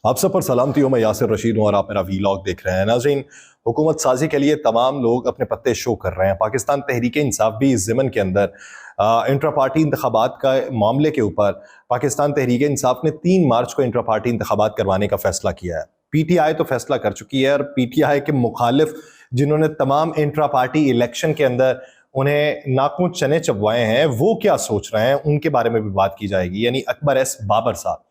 आप सब पर सलामती हो। मैं यासिर रशीद हूँ और आप मेरा वीलॉग देख रहे हैं। नाज़रीन, हुकूमत साजी के लिए तमाम लोग अपने पत्ते शो कर रहे हैं। पाकिस्तान तहरीक इंसाफ भी इस ज़मन के अंदर इंट्रा पार्टी इंतखाबात का मामले के ऊपर पाकिस्तान तहरीक इंसाफ ने 3 मार्च को इंट्रा पार्टी इंतखाबात करवाने का फैसला किया है। PTI तो फैसला कर चुकी है और PTI के मुखालिफ जिन्होंने तमाम इंट्रा पार्टी इलेक्शन के अंदर उन्हें नाखून चने चबवाए हैं, वो क्या सोच रहे हैं, उनके बारे में भी बात की जाएगी। यानी अकबर एस बाबर साहब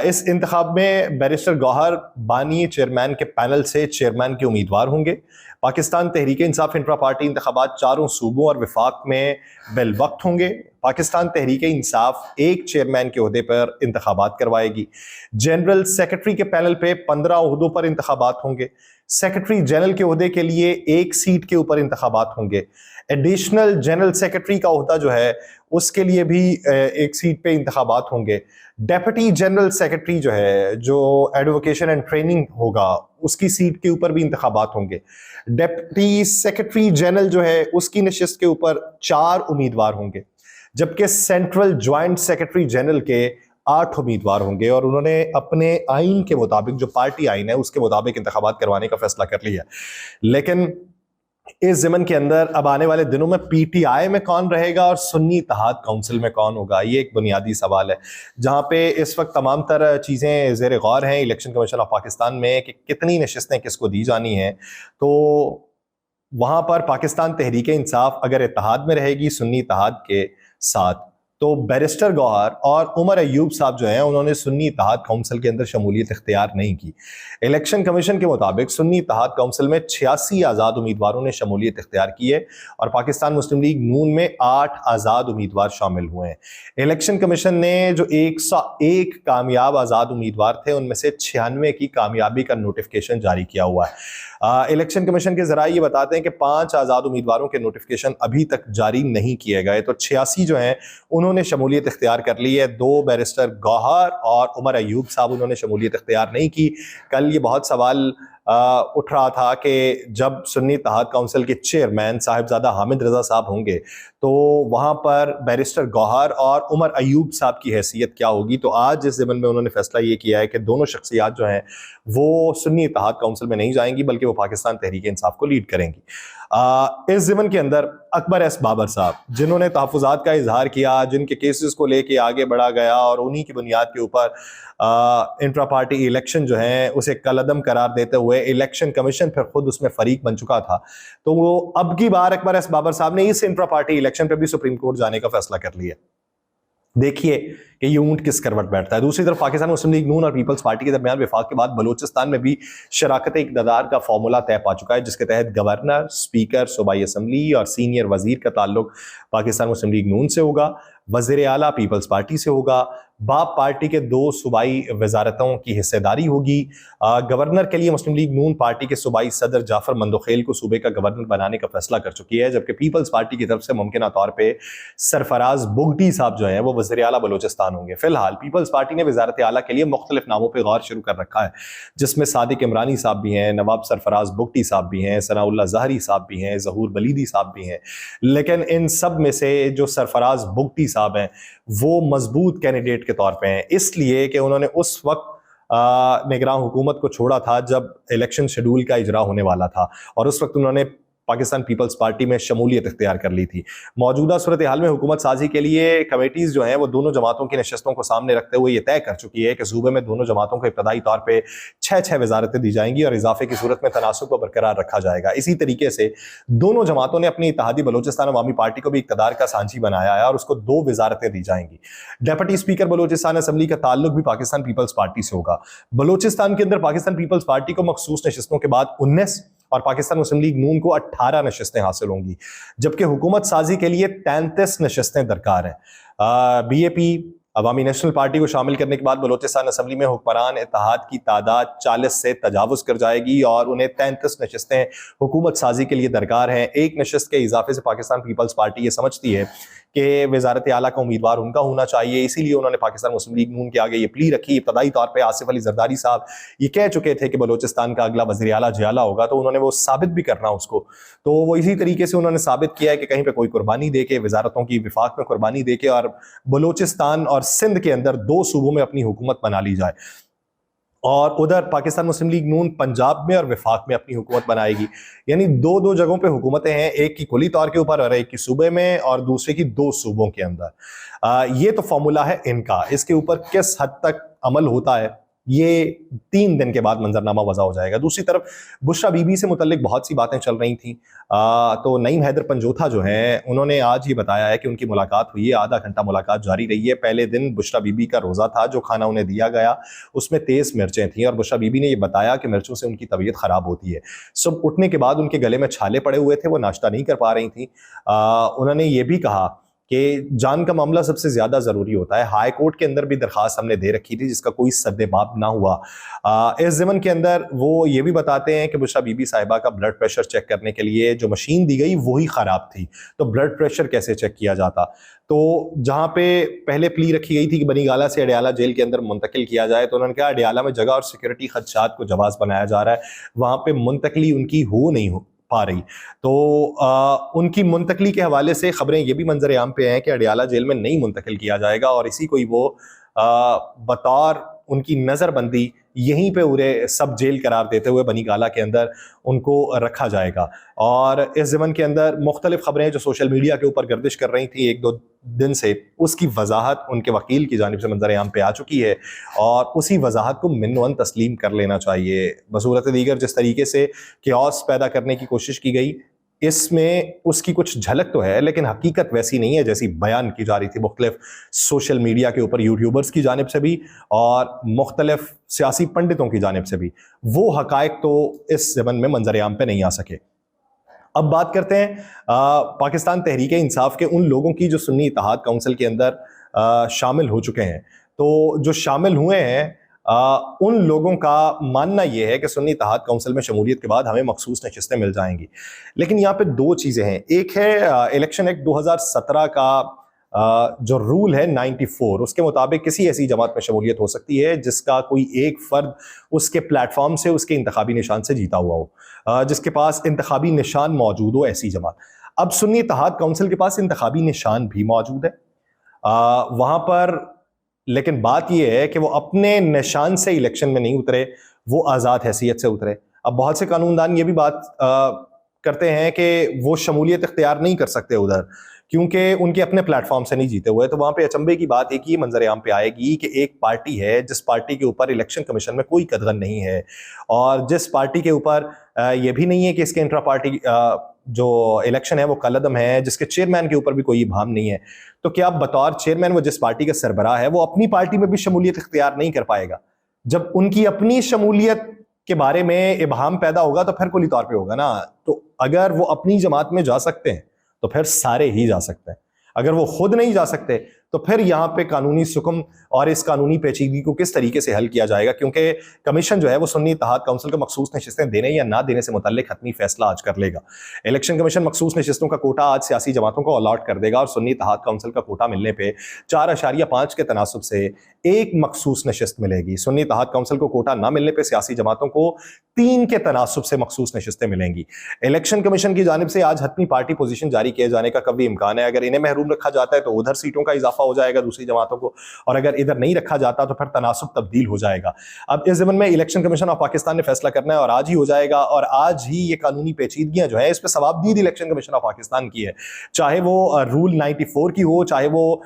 इस इंतखाब में बैरिस्टर गौहर बानी चेयरमैन के पैनल से चेयरमैन के उम्मीदवार होंगे। पाकिस्तान तहरीक इंसाफ इंट्रा पार्टी इंतखाबात चारों सूबों और विफाक में बिलवक्त होंगे। पाकिस्तान तहरीक इंसाफ एक चेयरमैन के ओहदे पर इंतखाबात करवाएगी। जनरल सेक्रेटरी के पैनल पे 15 ओहदों पर इंतखाबात होंगे। सेक्रेटरी जनरल के ओहदे के लिए एक सीट के ऊपर इंतखाबात होंगे। एडिशनल जनरल सेक्रेटरी का ओहदा जो है उसके लिए भी एक सीट पे इंतखाबात होंगे। डेप्यूटी जनरल सेक्रेटरी जो है, जो एडवोकेशन एंड ट्रेनिंग होगा, उसकी सीट के ऊपर भी इंतखाबात होंगे। डेप्यूटी सेक्रेटरी जनरल जो है उसकी नशिस्त के ऊपर 4 उम्मीदवार होंगे, जबकि सेंट्रल ज्वाइंट सेक्रेटरी जनरल के 8 उम्मीदवार होंगे। और उन्होंने अपने आइन के मुताबिक, जो पार्टी आइन है उसके मुताबिक इंतखाबात करवाने का फैसला कर लिया। लेकिन इस ज़मन के अंदर अब आने वाले दिनों में PTI में कौन रहेगा और सुन्नी इत्तेहाद काउंसिल में कौन होगा, ये एक बुनियादी सवाल है, जहां पे इस वक्त तमाम तरह चीज़ें ज़ेर गौर हैं इलेक्शन कमीशन ऑफ पाकिस्तान में कि कितनी नशिस्तें किसको दी जानी हैं। तो वहां पर पाकिस्तान तहरीक इंसाफ अगर इत्तेहाद में रहेगी सुन्नी इत्तेहाद के साथ, तो बैरिस्टर गौहर और उमर अयूब साहब जो हैं उन्होंने सुन्नी इत्तेहाद काउंसिल के अंदर शमूलियत इख्तियार नहीं की। इलेक्शन कमीशन के मुताबिक सुन्नी इत्तेहाद काउंसिल में 86 आज़ाद उम्मीदवारों ने शमूलियत इख्तियार की है और पाकिस्तान मुस्लिम लीग नून में 8 आज़ाद उम्मीदवार शामिल हुए हैं। इलेक्शन कमीशन ने जो 101 कामयाब आज़ाद उम्मीदवार थे उनमें से 96 की कामयाबी का नोटिफिकेशन जारी किया हुआ है। इलेक्शन कमीशन के जराये ये बताते हैं कि 5 आज़ाद उम्मीदवारों के नोटिफिकेशन अभी तक जारी नहीं किए गए, तो 86 जो हैं उन्होंने शमूलियत इख्तियार कर ली है। 2 बैरिस्टर गौहर और उमर अयूब साहब उन्होंने शमूलियत इख्तियार नहीं की। कल ये बहुत सवाल उठ रहा था कि जब सुन्नी इत्तेहाद काउंसिल के चेयरमैन साहिबजादा हामिद रजा साहब होंगे तो वहां पर बैरिस्टर गौहर और उमर अयूब साहब की हैसियत क्या होगी। तो आज इस ज़मन में उन्होंने फैसला ये किया है कि दोनों शख्सियात जो हैं वो सुन्नी इत्तेहाद काउंसिल में नहीं जाएंगी, बल्कि वो पाकिस्तान तहरीक इंसाफ को लीड करेंगी। इस ज़मन के अंदर अकबर एस बाबर साहब, जिन्होंने तहफ़्फ़ुज़ात का इजहार किया, जिनके केसेस को लेके आगे बढ़ा गया और उन्हीं की बुनियाद के ऊपर इंट्रा पार्टी इलेक्शन जो है उसे कलअदम करार देते हुए इलेक्शन कमीशन फिर खुद उसमें फरीक बन चुका था, तो वो अब की बार अकबर एस बाबर साहब ने इस इंट्रा पार्टी इलेक्शन पे भी सुप्रीम कोर्ट जाने का फैसला कर लिया। देखिए कि ये ऊंट किस करवट बैठता है। दूसरी तरफ पाकिस्तान मुस्लिम लीग नून और पीपल्स पार्टी के दरमियान विफाक के बाद बलूचिस्तान में भी शराकत इक़्तिदार का फॉर्मूला तय पा चुका है, जिसके तहत गवर्नर, स्पीकर, सूबाई असम्बली और सीनियर वजीर का ताल्लुक पाकिस्तान मुस्लिम लीग नून से होगा। वज़ीर आला पीपल्स पार्टी से होगा। बाप पार्टी के 2 सूबाई वजारतों की हिस्सेदारी होगी। गवर्नर के लिए मुस्लिम लीग नून पार्टी के सूबाई सदर जाफर मंदोखेल को सूबे का गवर्नर बनाने का फैसला कर चुकी है, जबकि पीपल्स पार्टी की तरफ से मुमकिन तौर पर सरफराज बुगटी साहब जो है वो वज़ीर आला बलूचिस्तान होंगे। फिलहाल पीपल्स पार्टी ने वजारत आला के लिए मुख्तलिफ नामों पर गौर शुरू कर रखा है, जिसमें सादिक इमरानी साहब भी हैं, नवाब सरफराज बुगटी साहब भी हैं, सनाउल्लाह ज़हरी साहब भी हैं, ज़हूर बलीदी साहब भी हैं। लेकिन इन सब में से जो सरफराज बुगटी साहब हैं वो मजबूत कैंडिडेट के तौर पे हैं, इसलिए कि उन्होंने उस वक्त निगरान हुकूमत को छोड़ा था जब इलेक्शन शेड्यूल का इजरा होने वाला था और उस वक्त उन्होंने पाकिस्तान पीपल्स पार्टी में शमूलियत इख्तियार कर ली थी। मौजूदा सूरत हाल में हुकूमत साजी के लिए कमेटीज जो हैं वो दोनों जमातों की नशस्तों को सामने रखते हुए ये तय कर चुकी है कि सूबे में दोनों जमातों को इब्तदाई तौर पर 6-6 वजारतें दी जाएंगी और इजाफे की सूरत में तनासुब को बरकरार रखा जाएगा। इसी तरीके से दोनों जमातों ने अपनी इत्तेहादी बलूचिस्तान अवामी पार्टी को भी इक़्तिदार का सांची बनाया है और उसको 2 वजारतें दी जाएंगी। डेप्यूटी स्पीकर बलूचिस्तान असम्बली का ताल्लुक भी पाकिस्तान पीपल्स पार्टी से होगा। बलूचिस्तान के अंदर पाकिस्तान पीपल्स पार्टी को मखसूस नशस्तों के बाद 19 और पाकिस्तान मुस्लिम लीग नून को 18 नशस्तें हासिल होंगी, जबकि हुकूमत साजी के लिए 33 नशस्तें दरकार हैं। BAP अवामी नेशनल पार्टी को शामिल करने के बाद बलूचिस्तान असम्बली में हुक्मरान इत्तेहाद की तादाद 40 से तजावुज़ कर जाएगी और उन्हें 33 नशस्तें हुकूमत साजी के लिए दरकार हैं। एक नशस्त के इजाफे से पाकिस्तान पीपल्स पार्टी ये समझती है कि वजारत आला का उम्मीदवार उनका होना चाहिए, इसीलिए उन्होंने पाकिस्तान मुस्लिम लीग नून के आगे ये प्ली रखी। इब्तदाई तौर पर आसिफ अली जरदारी साहब ये कह चुके थे कि बलूचिस्तान का अगला वज़ीर आला जियाला होगा, तो उन्होंने वो साबित भी करना उसको, तो वो इसी तरीके से उन्होंने साबित किया है कि कहीं पर कोई कुर्बानी दे के, वजारतों की विफाक में कुर्बानी दे के और बलूचिस्तान और सिंध के अंदर 2 सूबों में अपनी हुकूमत बना ली जाए। और उधर पाकिस्तान मुस्लिम लीग नून पंजाब में और वफाक में अपनी हुकूमत बनाएगी। यानी दो दो जगहों पे हुकूमतें हैं, एक की कुली तौर के ऊपर और एक की सूबे में और दूसरे की दो सूबों के अंदर। ये तो फॉर्मूला है इनका। इसके ऊपर किस हद तक अमल होता है ये 3 दिन के बाद मंजरनामा वज़ा हो जाएगा। दूसरी तरफ बुशरा बीबी से मुतल्लिक बहुत सी बातें चल रही थी। तो नईम हैदर पंजोथा जो हैं उन्होंने आज ये बताया है कि उनकी मुलाकात हुई है, आधा घंटा मुलाकात जारी रही है। पहले दिन बुशरा बीबी का रोज़ा था, जो खाना उन्हें दिया गया उसमें तेज़ मिर्चें थीं और बुशरा बीबी ने ये बताया कि मिर्चों से उनकी तबीयत ख़राब होती है। सुबह उठने के बाद उनके गले में छाले पड़े हुए थे, वो नाश्ता नहीं कर पा रही थी। उन्होंने ये भी कहा कि जान का मामला सबसे ज्यादा जरूरी होता है। हाई कोर्ट के अंदर भी दरखास्त हमने दे रखी थी जिसका कोई सद्देबाब ना हुआ। इस ज़मन के अंदर वो ये भी बताते हैं कि बुशरा बीबी साहिबा का ब्लड प्रेशर चेक करने के लिए जो मशीन दी गई वही ख़राब थी, तो ब्लड प्रेशर कैसे चेक किया जाता। तो जहाँ पे पहले प्ली रखी गई थी कि बनीगाला से अडियाला जेल के अंदर मुंतकिल किया जाए, तो उन्होंने कहा अडियाला में जगह और सिक्योरिटी खदशात को जवाब बनाया जा रहा है, वहाँ पे मुंतकली उनकी हो नहीं हो पा रही। तो उनकी मुंतकली के हवाले से खबरें ये भी मंजर आम पे हैं कि अडियाला जेल में नहीं मुंतकिल किया जाएगा और इसी को ही वो बतौर उनकी नज़रबंदी यहीं पे उरे सब जेल करार देते हुए बनीगाला के अंदर उनको रखा जाएगा। और इस ज़मन के अंदर मुख्तलिफ खबरें जो सोशल मीडिया के ऊपर गर्दिश कर रही थी 1-2 दिन से, उसकी वजाहत उनके वकील की जानिब से मंजर आम पे आ चुकी है और उसी वजाहत को मिन्नवन तस्लीम कर लेना चाहिए। बसूरत दीगर जिस तरीके से क्यास पैदा करने की कोशिश की गई, इसमें उसकी कुछ झलक तो है लेकिन हकीकत वैसी नहीं है जैसी बयान की जा रही थी मुख्तलिफ सोशल मीडिया के ऊपर यूट्यूबर्स की जानिब से भी और मुख्तलिफ सियासी पंडितों की जानिब से भी। वो हकायक तो इस ज़मन में मंजर आम पे नहीं आ सके। अब बात करते हैं पाकिस्तान तहरीक इंसाफ के उन लोगों की जो सुन्नी इत्तेहाद काउंसिल के अंदर शामिल हो चुके हैं। तो जो शामिल हुए हैं उन लोगों का मानना यह है कि सुन्नी इत्तेहाद काउंसिल में शमूलियत के बाद हमें मखसूस नशिस्तें मिल जाएंगी। लेकिन यहाँ पे 2 चीज़ें हैं। एक है इलेक्शन एक्ट 2017 का जो रूल है 94, उसके मुताबिक किसी ऐसी जमात में शमूलियत हो सकती है जिसका कोई एक फ़र्द उसके प्लेटफॉर्म से उसके इंतखाबी निशान से जीता हुआ हो, जिसके पास इंतखाबी निशान मौजूद हो, ऐसी जमात। अब सुन्नी इत्तेहाद काउंसिल के पास इंतखाबी निशान भी मौजूद है वहाँ पर, लेकिन बात यह है कि वो अपने निशान से इलेक्शन में नहीं उतरे, वो आज़ाद हैसियत से उतरे। अब बहुत से कानूनदान ये भी बात करते हैं कि वो शमूलियत इख्तियार नहीं कर सकते उधर क्योंकि उनके अपने प्लेटफॉर्म से नहीं जीते हुए। तो वहाँ पे अचंभे की बात एक ही मंजर आम पे आएगी कि एक पार्टी है जिस पार्टी के ऊपर इलेक्शन कमीशन में कोई कदगन नहीं है और जिस पार्टी के ऊपर ये भी नहीं है कि इसके इंट्रा पार्टी जो इलेक्शन है वो कलअदम है, जिसके चेयरमैन के ऊपर भी कोई इबाम नहीं है, तो क्या बतौर चेयरमैन वो जिस पार्टी का सरबराह है वो अपनी पार्टी में भी शमूलियत इख्तियार नहीं कर पाएगा? जब उनकी अपनी शमूलियत के बारे में इबाम पैदा होगा तो फिर कुली तौर पे होगा ना। तो अगर वो अपनी जमात में जा सकते हैं तो फिर सारे ही जा सकते हैं। अगर वो खुद नहीं जा सकते तो फिर यहाँ पे कानूनी सुकम और इस कानूनी पेचीदगी को किस तरीके से हल किया जाएगा, क्योंकि कमीशन जो है वो सुन्नी इत्तेहाद काउंसिल को मखसूस नशिस्तें देने या ना देने से मुतल्लिक हतमी फैसला आज कर लेगा। इलेक्शन कमीशन मखसूस नशिस्तों का कोटा आज सियासी जमातों को अलॉट कर देगा और सुन्नी इत्तेहाद काउंसिल का कोटा मिलने पर 4.5 के तनासुब से एक मखसूस नशिस्त मिलेगी। सुन्नी इत्तेहाद काउंसिल को कोटा ना मिलने पर सियासी जमातों को 3 के तनासुब से मखसूस नशिस्तें मिलेंगी। इलेक्शन कमीशन की जानिब से आज हतमी पार्टी पोजीशन जारी किए जाने का कभी इम्कान है। अगर इन्हें महरूम रखा जाता है तो उधर सीटों का इजाफा हो जाएगा दूसरी जमातों को, और अगर इधर नहीं रखा जाता तो फिर तनासुब तब्दील हो जाएगा। अब इस ज़मन में इलेक्शन कमीशन ऑफ पाकिस्तान ने फैसला करना है और आज ही हो जाएगा और आज ही ये कानूनी पेचीदगियां जो है इस पर सवाबदीद इलेक्शन कमीशन ऑफ पाकिस्तान की है, चाहे वो रूल 94 की हो, चाहे वो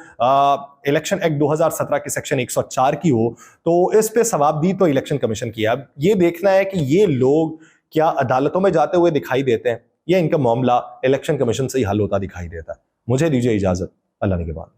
इलेक्शन एक्ट 2017 के सेक्शन 104 की हो, तो इस पे सवाबदीद तो इलेक्शन कमीशन की है। अब ये देखना है कि ये लोग क्या अदालतों में जाते हुए दिखाई देते हैं या इनका मामला इलेक्शन कमीशन से ही हल होता दिखाई देता है। मुझे दीजिए इजाजत, अल्लाह निगहबान।